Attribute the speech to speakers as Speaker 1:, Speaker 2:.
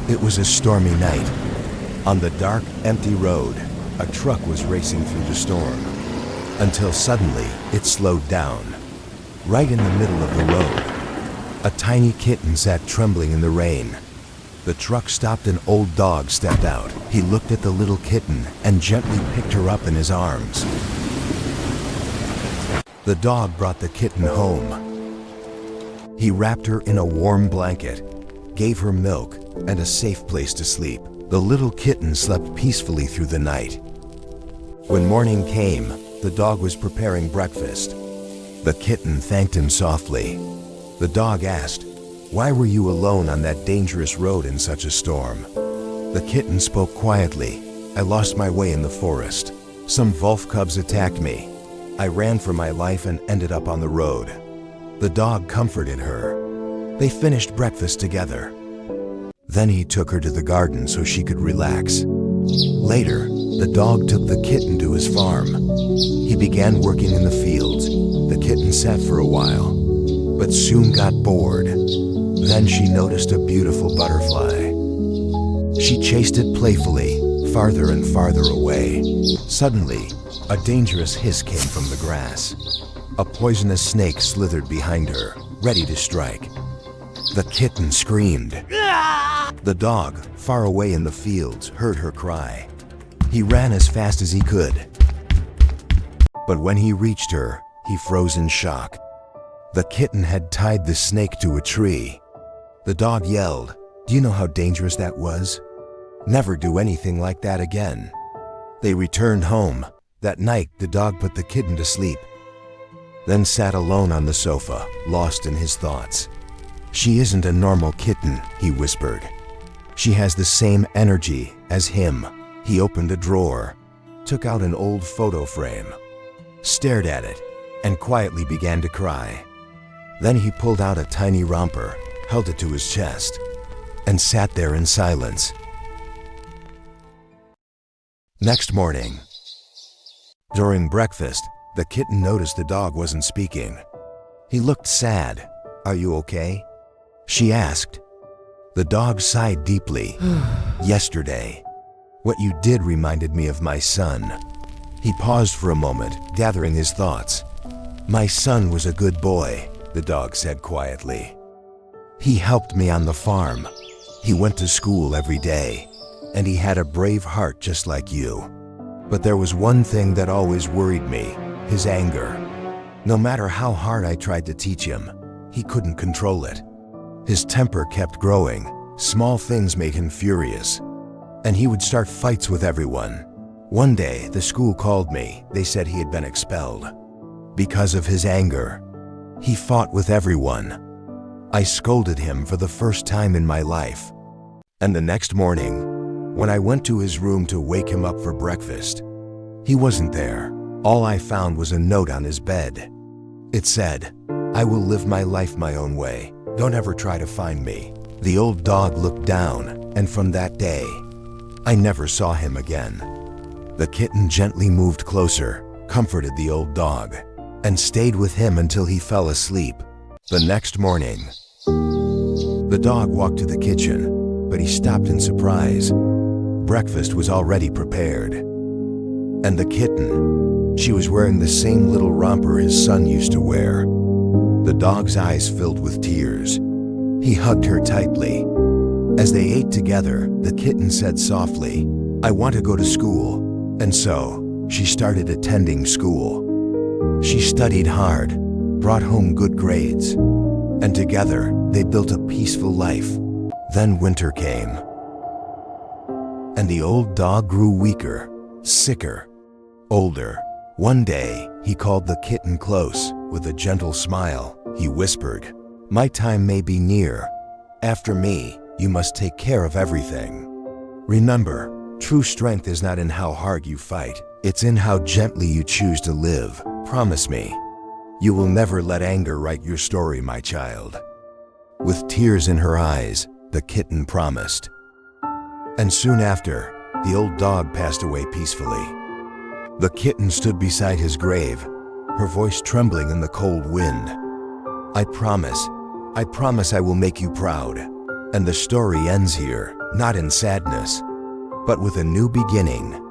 Speaker 1: It was a stormy night. On the dark, empty road, a truck was racing through the storm, until suddenly it slowed down. Right in the middle of the road, a tiny kitten sat trembling in the rain. The truck stopped and old dog stepped out. He looked at the little kitten and gently picked her up in his arms. The dog brought the kitten home. He wrapped her in a warm blanket, gave her milk and a safe place to sleep. The little kitten slept peacefully through the night. When morning came, the dog was preparing breakfast. The kitten thanked him softly. The dog asked, "Why were you alone on that dangerous road in such a storm?" The kitten spoke quietly. "I lost my way in the forest. Some wolf cubs attacked me. I ran for my life and ended up on the road." The dog comforted her. They finished breakfast together. Then he took her to the garden so she could relax. Later, the dog took the kitten to his farm. He began working in the fields. The kitten sat for a while, but soon got bored. Then she noticed a beautiful butterfly. She chased it playfully, farther and farther away. Suddenly, a dangerous hiss came from the grass. A poisonous snake slithered behind her, ready to strike. The kitten screamed. The dog, far away in the fields, heard her cry. He ran as fast as he could. But when he reached her, he froze in shock. The kitten had tied the snake to a tree. The dog yelled, "Do you know how dangerous that was? Never do anything like that again." They returned home. That night, the dog put the kitten to sleep, then sat alone on the sofa, lost in his thoughts. "She isn't a normal kitten," he whispered. "She has the same energy as him." He opened a drawer, took out an old photo frame, stared at it, and quietly began to cry. Then he pulled out a tiny romper, held it to his chest, and sat there in silence. Next morning, during breakfast, the kitten noticed the dog wasn't speaking. He looked sad. "Are you okay?" she asked. The dog sighed deeply. "Yesterday, what you did reminded me of my son." He paused for a moment, gathering his thoughts. "My son was a good boy," the dog said quietly. "He helped me on the farm. He went to school every day, and he had a brave heart just like you. But there was one thing that always worried me, his anger. No matter how hard I tried to teach him, he couldn't control it. His temper kept growing. Small things made him furious, and he would start fights with everyone. One day, the school called me. They said he had been expelled because of his anger. He fought with everyone. I scolded him for the first time in my life. And the next morning, when I went to his room to wake him up for breakfast, he wasn't there. All I found was a note on his bed. It said, "I will live my life my own way. Don't ever try to find me." The old dog looked down, and from that day, I never saw him again. The kitten gently moved closer, comforted the old dog, and stayed with him until he fell asleep. The next morning, the dog walked to the kitchen, but he stopped in surprise. Breakfast was already prepared. And the kitten, she was wearing the same little romper his son used to wear. The dog's eyes filled with tears. He hugged her tightly. As they ate together, the kitten said softly, "I want to go to school." And so, she started attending school. She studied hard, brought home good grades, and together, they built a peaceful life. Then winter came, and the old dog grew weaker, sicker, older. One day, he called the kitten close. With a gentle smile, he whispered, "My time may be near. After me, you must take care of everything. Remember, true strength is not in how hard you fight. It's in how gently you choose to live. Promise me. You will never let anger write your story, my child." With tears in her eyes, the kitten promised. And soon after, the old dog passed away peacefully. The kitten stood beside his grave, her voice trembling in the cold wind. I promise I will make you proud, And the story ends here, not in sadness, but with a new beginning.